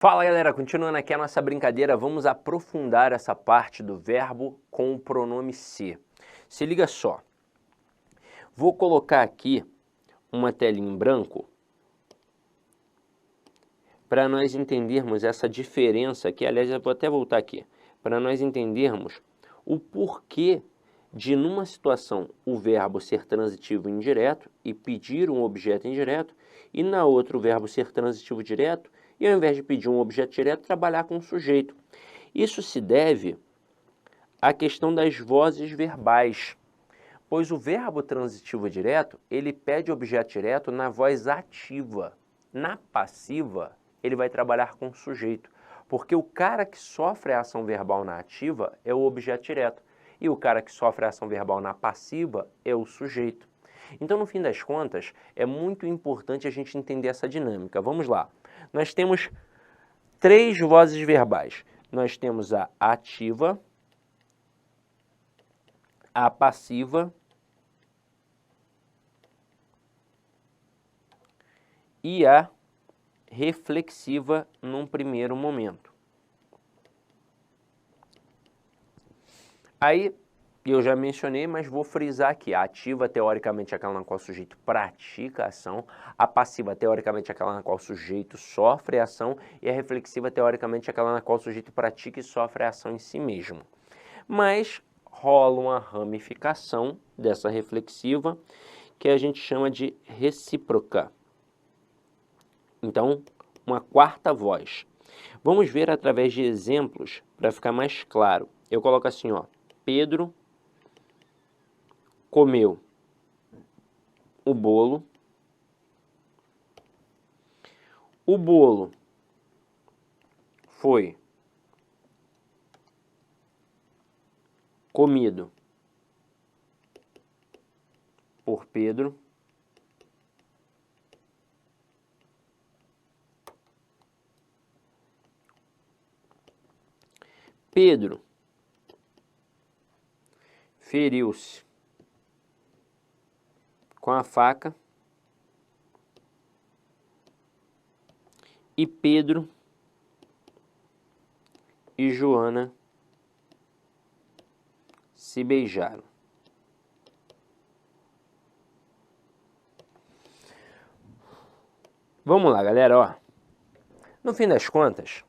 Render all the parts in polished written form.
Fala galera, continuando aqui a nossa brincadeira, vamos aprofundar essa parte do verbo com o pronome se. Se liga só, vou colocar aqui uma telinha em branco para nós entendermos essa diferença aqui, aliás eu vou até voltar aqui, para nós entendermos o porquê de numa situação o verbo ser transitivo indireto e pedir um objeto indireto e na outra o verbo ser transitivo direto e ao invés de pedir um objeto direto, trabalhar com um sujeito. Isso se deve à questão das vozes verbais, pois o verbo transitivo direto, ele pede objeto direto na voz ativa. Na passiva, ele vai trabalhar com o sujeito, porque o cara que sofre a ação verbal na ativa é o objeto direto, e o cara que sofre a ação verbal na passiva é o sujeito. Então, no fim das contas, é muito importante a gente entender essa dinâmica. Vamos lá. Nós temos três vozes verbais. Nós temos a ativa, a passiva e a reflexiva num primeiro momento. Aí, eu já mencionei, mas vou frisar aqui. A ativa, teoricamente, é aquela na qual o sujeito pratica a ação. A passiva, teoricamente, é aquela na qual o sujeito sofre a ação. E a reflexiva, teoricamente, é aquela na qual o sujeito pratica e sofre a ação em si mesmo. Mas rola uma ramificação dessa reflexiva que a gente chama de recíproca. Então, uma quarta voz. Vamos ver através de exemplos para ficar mais claro. Eu coloco assim, ó, Pedro comeu o bolo. O bolo foi comido por Pedro. Pedro feriu-se com a faca e Pedro e Joana se beijaram. Vamos lá, galera, ó. No fim das contas,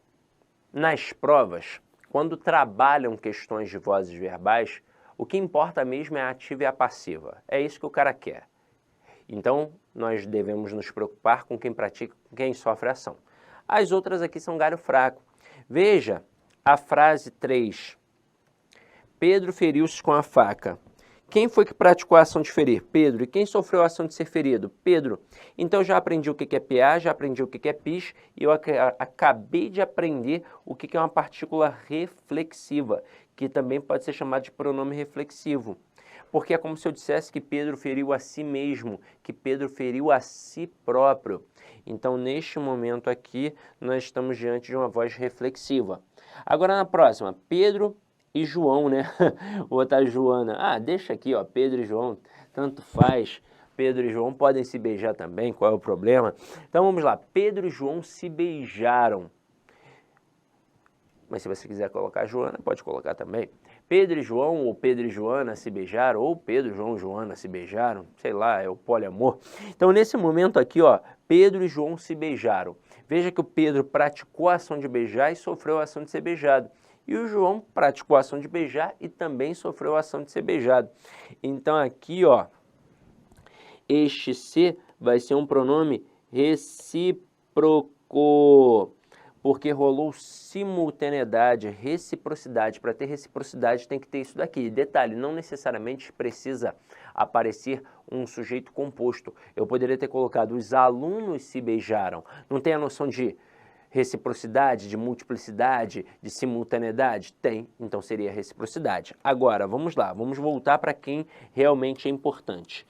nas provas, quando trabalham questões de vozes verbais, o que importa mesmo é a ativa e a passiva. É isso que o cara quer. Então, nós devemos nos preocupar com quem pratica, com quem sofre a ação. As outras aqui são galho fraco. Veja a frase 3. Pedro feriu-se com a faca. Quem foi que praticou a ação de ferir? Pedro. E quem sofreu a ação de ser ferido? Pedro. Então já aprendi o que é PA, já aprendi o que é PIS e eu acabei de aprender o que é uma partícula reflexiva, que também pode ser chamada de pronome reflexivo. Porque é como se eu dissesse que Pedro feriu a si mesmo, que Pedro feriu a si próprio. Então, neste momento aqui, nós estamos diante de uma voz reflexiva. Agora, na próxima, Pedro e João, né? Vou botar Joana. Ah, deixa aqui, ó, Pedro e João, tanto faz. Pedro e João podem se beijar também, qual é o problema? Então, vamos lá. Pedro e João se beijaram. Mas se você quiser colocar Joana, pode colocar também. Pedro e João ou Pedro e Joana se beijaram, ou Pedro, João e Joana se beijaram, sei lá, é o poliamor. Então, nesse momento aqui, ó, Pedro e João se beijaram. Veja que o Pedro praticou a ação de beijar e sofreu a ação de ser beijado. E o João praticou a ação de beijar e também sofreu a ação de ser beijado. Então, aqui, ó, este se vai ser um pronome recíproco, porque rolou simultaneidade, reciprocidade. Para ter reciprocidade tem que ter isso daqui. Detalhe, não necessariamente precisa aparecer um sujeito composto. Eu poderia ter colocado os alunos se beijaram. Não tem a noção de reciprocidade, de multiplicidade, de simultaneidade? Tem, então seria reciprocidade. Agora, vamos lá, vamos voltar para quem realmente é importante.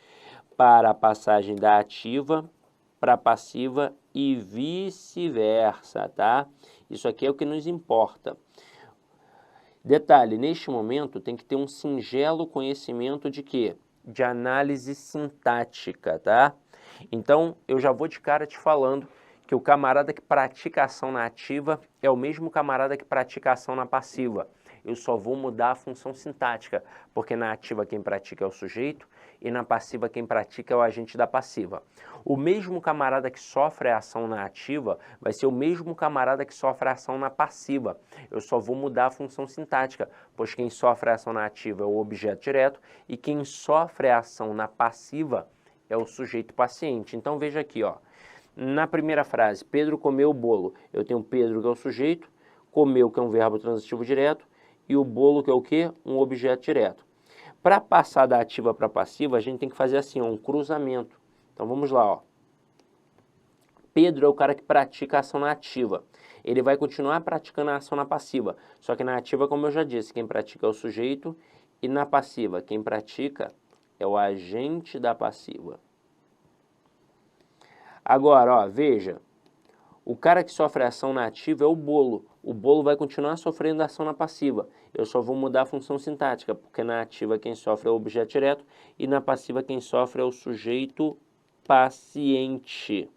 Para a passagem da ativa para a passiva e vice-versa, tá? Isso aqui é o que nos importa. Detalhe, neste momento tem que ter um singelo conhecimento de quê? De análise sintática, tá? Então, eu já vou de cara te falando que o camarada que pratica ação na ativa é o mesmo camarada que pratica ação na passiva. Eu só vou mudar a função sintática, porque na ativa quem pratica é o sujeito e na passiva quem pratica é o agente da passiva. O mesmo camarada que sofre a ação na ativa vai ser o mesmo camarada que sofre a ação na passiva. Eu só vou mudar a função sintática, pois quem sofre a ação na ativa é o objeto direto e quem sofre a ação na passiva é o sujeito paciente. Então veja aqui, ó, na primeira frase, Pedro comeu o bolo. Eu tenho Pedro, que é o sujeito, comeu, que é um verbo transitivo direto, e o bolo, que é o quê? Um objeto direto. Para passar da ativa para a passiva, a gente tem que fazer assim, ó, um cruzamento. Então vamos lá, ó. Pedro é o cara que pratica a ação na ativa. Ele vai continuar praticando a ação na passiva. Só que na ativa, como eu já disse, quem pratica é o sujeito, e na passiva, quem pratica é o agente da passiva. Agora, ó, veja, o cara que sofre a ação na ativa é o bolo. O bolo vai continuar sofrendo a ação na passiva. Eu só vou mudar a função sintática, porque na ativa quem sofre é o objeto direto e na passiva quem sofre é o sujeito paciente.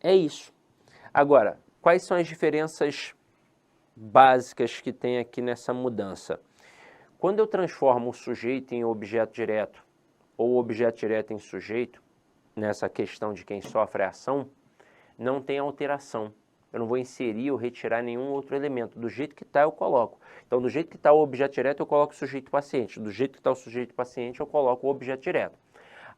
É isso. Agora, quais são as diferenças básicas que tem aqui nessa mudança? Quando eu transformo o sujeito em objeto direto ou o objeto direto em sujeito, nessa questão de quem sofre a ação, não tem alteração. Eu não vou inserir ou retirar nenhum outro elemento. Do jeito que está, eu coloco. Então, do jeito que está o objeto direto, eu coloco o sujeito paciente. Do jeito que está o sujeito paciente, eu coloco o objeto direto.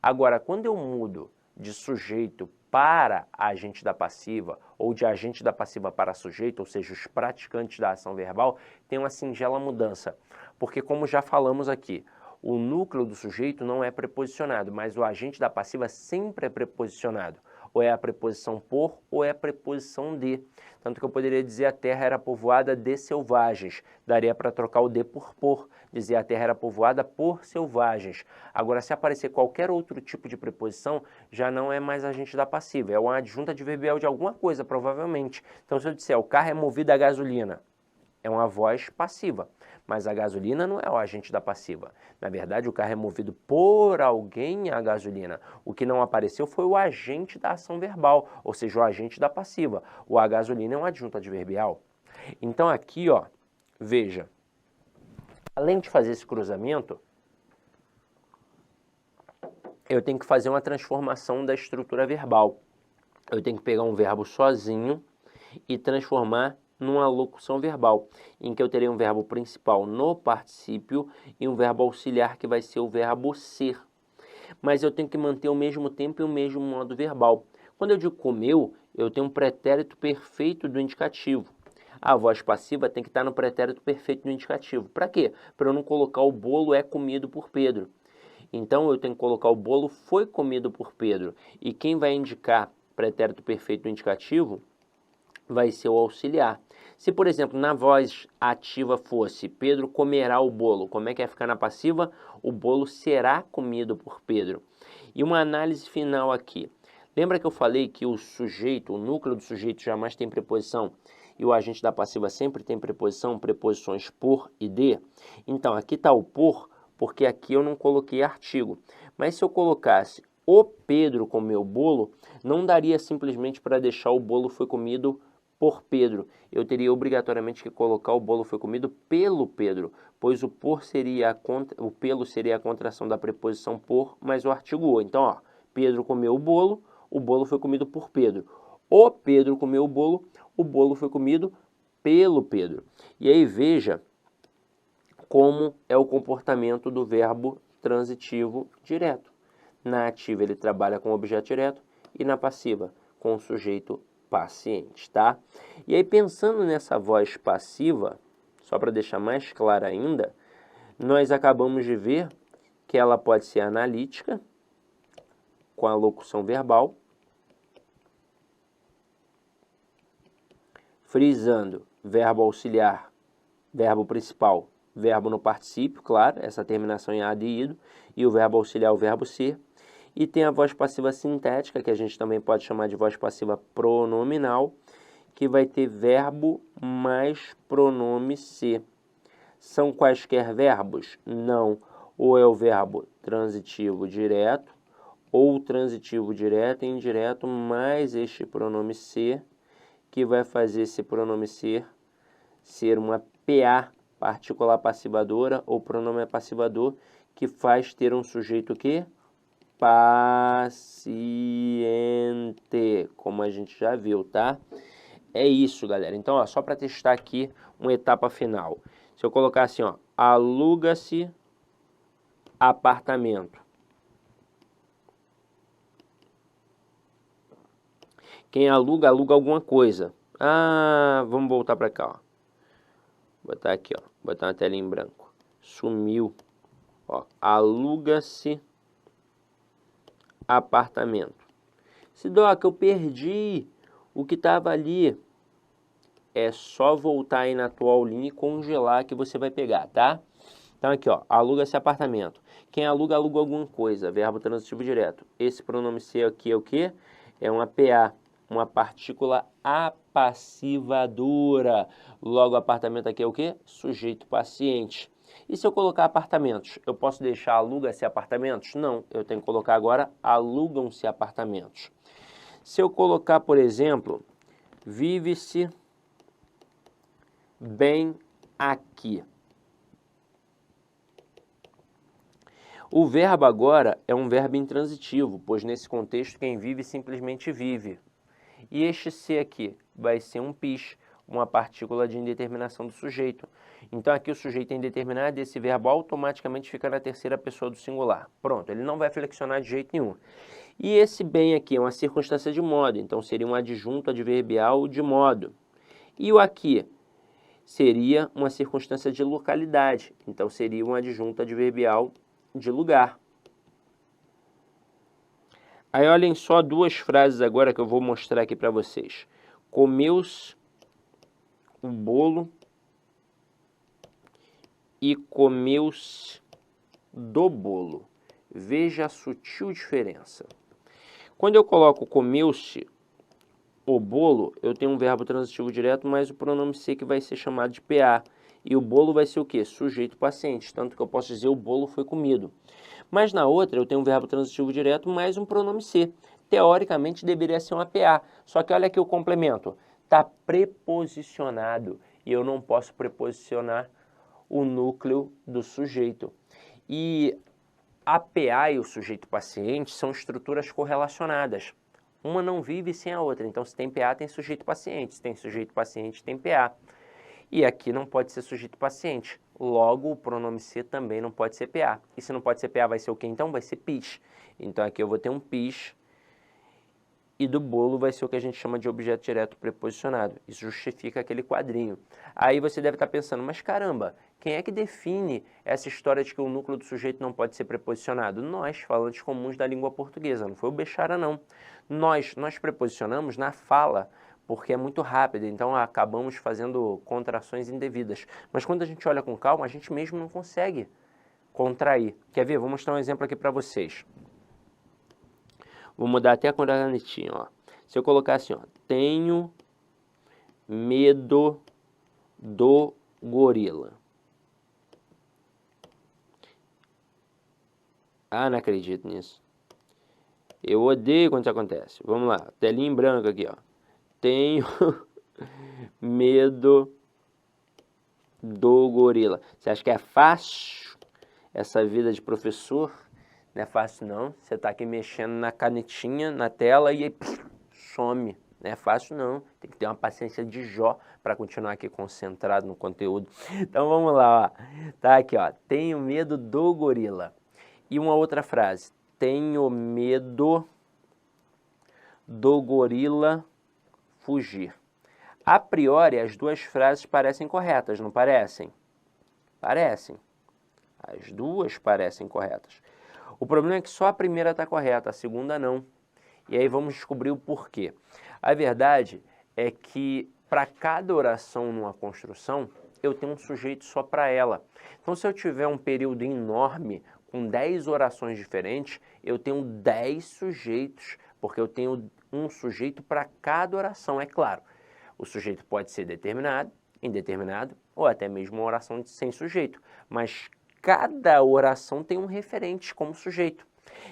Agora, quando eu mudo de sujeito para agente da passiva, ou de agente da passiva para sujeito, ou seja, os praticantes da ação verbal, tem uma singela mudança. Porque, como já falamos aqui, o núcleo do sujeito não é preposicionado, mas o agente da passiva sempre é preposicionado. Ou é a preposição por, ou é a preposição de. Tanto que eu poderia dizer a terra era povoada de selvagens. Daria para trocar o de por. Dizer a terra era povoada por selvagens. Agora, se aparecer qualquer outro tipo de preposição, já não é mais agente da passiva. É uma adjunta adverbial de alguma coisa, provavelmente. Então, se eu disser o carro é movido a gasolina, é uma voz passiva. Mas a gasolina não é o agente da passiva. Na verdade, o carro é movido por alguém a gasolina. O que não apareceu foi o agente da ação verbal, ou seja, o agente da passiva. O a gasolina é um adjunto adverbial. Então aqui, ó, veja, além de fazer esse cruzamento, eu tenho que fazer uma transformação da estrutura verbal. Eu tenho que pegar um verbo sozinho e transformar numa locução verbal, em que eu terei um verbo principal no particípio e um verbo auxiliar que vai ser o verbo ser. Mas eu tenho que manter o mesmo tempo e o mesmo modo verbal. Quando eu digo comeu, eu tenho um pretérito perfeito do indicativo. A voz passiva tem que estar no pretérito perfeito do indicativo. Para quê? Para eu não colocar o bolo é comido por Pedro. Então eu tenho que colocar o bolo foi comido por Pedro. E quem vai indicar pretérito perfeito do indicativo vai ser o auxiliar. Se, por exemplo, na voz ativa fosse Pedro comerá o bolo, como é que ia ficar na passiva? O bolo será comido por Pedro. E uma análise final aqui. Lembra que eu falei que o sujeito, o núcleo do sujeito jamais tem preposição e o agente da passiva sempre tem preposição, preposições por e de? Então, aqui está o por, porque aqui eu não coloquei artigo. Mas se eu colocasse o Pedro comeu o bolo, não daria simplesmente para deixar o bolo foi comido por Pedro. Eu teria obrigatoriamente que colocar o bolo foi comido pelo Pedro, pois o por seria o pelo seria a contração da preposição por, mais o artigo o. Então, ó, Pedro comeu o bolo foi comido por Pedro. O Pedro comeu o bolo foi comido pelo Pedro. E aí veja como é o comportamento do verbo transitivo direto. Na ativa ele trabalha com o objeto direto e na passiva com o sujeito paciente, tá? E aí, pensando nessa voz passiva, só para deixar mais clara ainda, nós acabamos de ver que ela pode ser analítica, com a locução verbal, frisando verbo auxiliar, verbo principal, verbo no particípio, claro, essa terminação em ad e ido, e o verbo auxiliar, o verbo ser. E tem a voz passiva sintética, que a gente também pode chamar de voz passiva pronominal, que vai ter verbo mais pronome ser. São quaisquer verbos? Não. Ou é o verbo transitivo direto, ou transitivo direto e indireto, mais este pronome ser, que vai fazer esse pronome ser uma PA, partícula passivadora, ou pronome passivador, que faz ter um sujeito que paciente, como a gente já viu, tá? É isso, galera. Então, ó, só para testar aqui uma etapa final. Se eu colocar assim, ó, aluga-se apartamento. Quem aluga, aluga alguma coisa. Ah, vamos voltar para cá, ó. Botar aqui, ó. Botar uma tela em branco. Sumiu. Ó, aluga-se apartamento. Se Doc, eu perdi o que estava ali, é só voltar aí na atual linha e congelar que você vai pegar, tá? Então aqui, ó, aluga-se apartamento. Quem aluga, aluga alguma coisa, verbo transitivo direto. Esse pronome ser aqui é o quê? É uma PA, uma partícula apassivadora. Logo, apartamento aqui é o quê? Sujeito paciente. E se eu colocar apartamentos, eu posso deixar aluga-se apartamentos? Não, eu tenho que colocar agora alugam-se apartamentos. Se eu colocar, por exemplo, vive-se bem aqui. O verbo agora é um verbo intransitivo, pois nesse contexto quem vive simplesmente vive. E este ser aqui vai ser um PIS, uma partícula de indeterminação do sujeito. Então aqui o sujeito é indeterminado e esse verbo automaticamente fica na terceira pessoa do singular. Pronto, ele não vai flexionar de jeito nenhum. E esse bem aqui é uma circunstância de modo, então seria um adjunto adverbial de modo. E o aqui seria uma circunstância de localidade, então seria um adjunto adverbial de lugar. Aí olhem só duas frases agora que eu vou mostrar aqui para vocês. Comeu-se o bolo e comeu-se do bolo. Veja a sutil diferença. Quando eu coloco comeu-se o bolo, eu tenho um verbo transitivo direto, mais o pronome ser que vai ser chamado de PA. E o bolo vai ser o quê? Sujeito paciente, tanto que eu posso dizer o bolo foi comido. Mas na outra eu tenho um verbo transitivo direto mais um pronome ser. Teoricamente deveria ser uma PA, só que olha aqui o complemento. Está preposicionado e eu não posso preposicionar o núcleo do sujeito. E a PA e o sujeito paciente são estruturas correlacionadas. Uma não vive sem a outra. Então, se tem PA, tem sujeito paciente. Se tem sujeito paciente, tem PA. E aqui não pode ser sujeito paciente. Logo, o pronome ser também não pode ser PA. E se não pode ser PA, vai ser o quê? Então, vai ser PIS. Então, aqui eu vou ter um PIS. E do bolo vai ser o que a gente chama de objeto direto preposicionado. Isso justifica aquele quadrinho. Aí você deve estar pensando, mas caramba, quem é que define essa história de que o núcleo do sujeito não pode ser preposicionado? Nós, falantes comuns da língua portuguesa, não foi o Bechara não. Nós preposicionamos na fala, porque é muito rápido, então acabamos fazendo contrações indevidas. Mas quando a gente olha com calma, a gente mesmo não consegue contrair. Quer ver? Vou mostrar um exemplo aqui para vocês. Vou mudar até a cor da canetinha, ó. Se eu colocar assim, ó, tenho medo do gorila. Ah, não acredito nisso. Eu odeio quando isso acontece. Vamos lá, telinha em branco aqui, ó. Tenho medo do gorila. Você acha que é fácil essa vida de professor? Não é fácil não, você está aqui mexendo na canetinha, na tela e aí some. Não é fácil não, tem que ter uma paciência de Jó para continuar aqui concentrado no conteúdo. Então vamos lá, ó. Tá aqui, ó, tenho medo do gorila. E uma outra frase, tenho medo do gorila fugir. A priori as duas frases parecem corretas, não parecem? Parecem. As duas parecem corretas. O problema é que só a primeira está correta, a segunda não. E aí vamos descobrir o porquê. A verdade é que para cada oração numa construção, eu tenho um sujeito só para ela. Então, se eu tiver um período enorme, com 10 orações diferentes, eu tenho 10 sujeitos, porque eu tenho um sujeito para cada oração, é claro. O sujeito pode ser determinado, indeterminado, ou até mesmo uma oração sem sujeito, mas cada oração tem um referente como sujeito.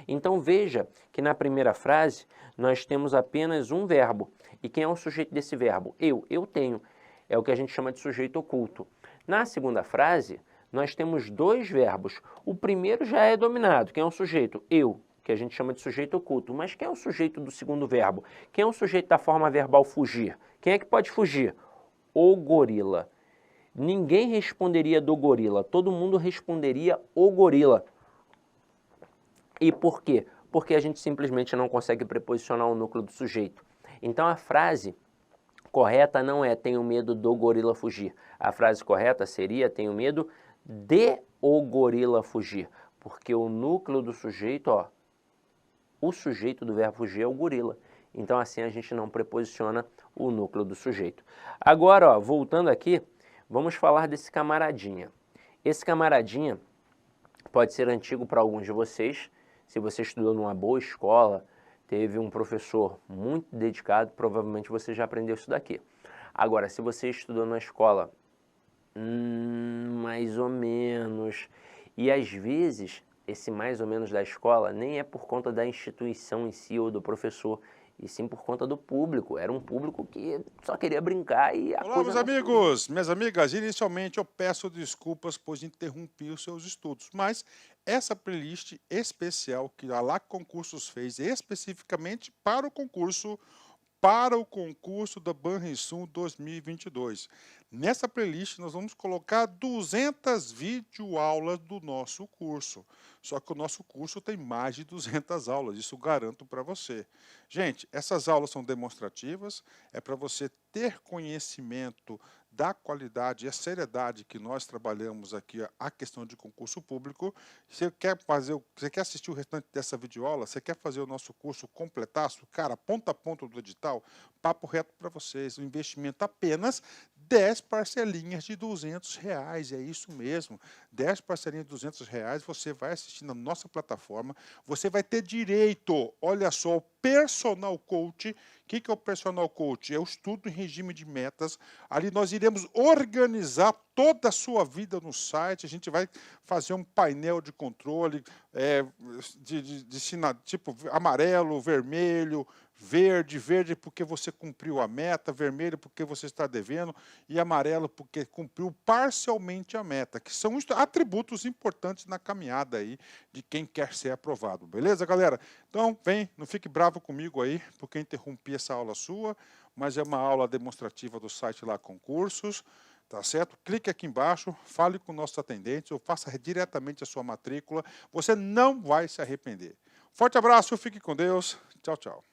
Então veja que na primeira frase nós temos apenas um verbo. E quem é o sujeito desse verbo? Eu tenho. É o que a gente chama de sujeito oculto. Na segunda frase, nós temos dois verbos. O primeiro já é dominado. Quem é o sujeito? Eu, que a gente chama de sujeito oculto. Mas quem é o sujeito do segundo verbo? Quem é o sujeito da forma verbal fugir? Quem é que pode fugir? O gorila. Ninguém responderia do gorila, todo mundo responderia o gorila. E por quê? Porque a gente simplesmente não consegue preposicionar o núcleo do sujeito. Então a frase correta não é tenho medo do gorila fugir. A frase correta seria tenho medo de o gorila fugir. Porque o núcleo do sujeito, ó, o sujeito do verbo fugir é o gorila. Então assim a gente não preposiciona o núcleo do sujeito. Agora, ó, voltando aqui, vamos falar desse camaradinha. Esse camaradinha pode ser antigo para alguns de vocês. Se você estudou numa boa escola, teve um professor muito dedicado, provavelmente você já aprendeu isso daqui. Agora, se você estudou na escola, mais ou menos, e às vezes esse mais ou menos da escola nem é por conta da instituição em si ou do professor, e sim por conta do público. Era um público que só queria brincar e a Olá, coisa meus não... amigos, minhas amigas. Inicialmente eu peço desculpas pois interrompi os seus estudos, mas essa playlist especial que a LAC Concursos fez especificamente para o concurso da Banrisul 2022. Nessa playlist nós vamos colocar 200 videoaulas do nosso curso. Só que o nosso curso tem mais de 200 aulas, isso garanto para você. Gente, essas aulas são demonstrativas, é para você ter conhecimento da qualidade e a seriedade que nós trabalhamos aqui a questão de concurso público. Você quer assistir o restante dessa videoaula? Você quer fazer o nosso curso completaço? Cara, ponta a ponta do edital, papo reto para vocês, o investimento apenas 10 parcelinhas de R$ 200, é isso mesmo, 10 parcelinhas de R$ 200, você vai assistir na nossa plataforma, você vai ter direito, olha só, ao personal coach. O que é o personal coach? É o estudo em regime de metas, ali nós iremos organizar toda a sua vida no site, a gente vai fazer um painel de controle, tipo amarelo, vermelho, verde porque você cumpriu a meta, vermelho porque você está devendo e amarelo porque cumpriu parcialmente a meta, que são atributos importantes na caminhada aí de quem quer ser aprovado, beleza, galera? Então, vem, não fique bravo comigo aí, porque eu interrompi essa aula sua, mas é uma aula demonstrativa do site lá Concursos, tá certo? Clique aqui embaixo, fale com nossos atendentes ou faça diretamente a sua matrícula, você não vai se arrepender. Forte abraço, fique com Deus, tchau, tchau.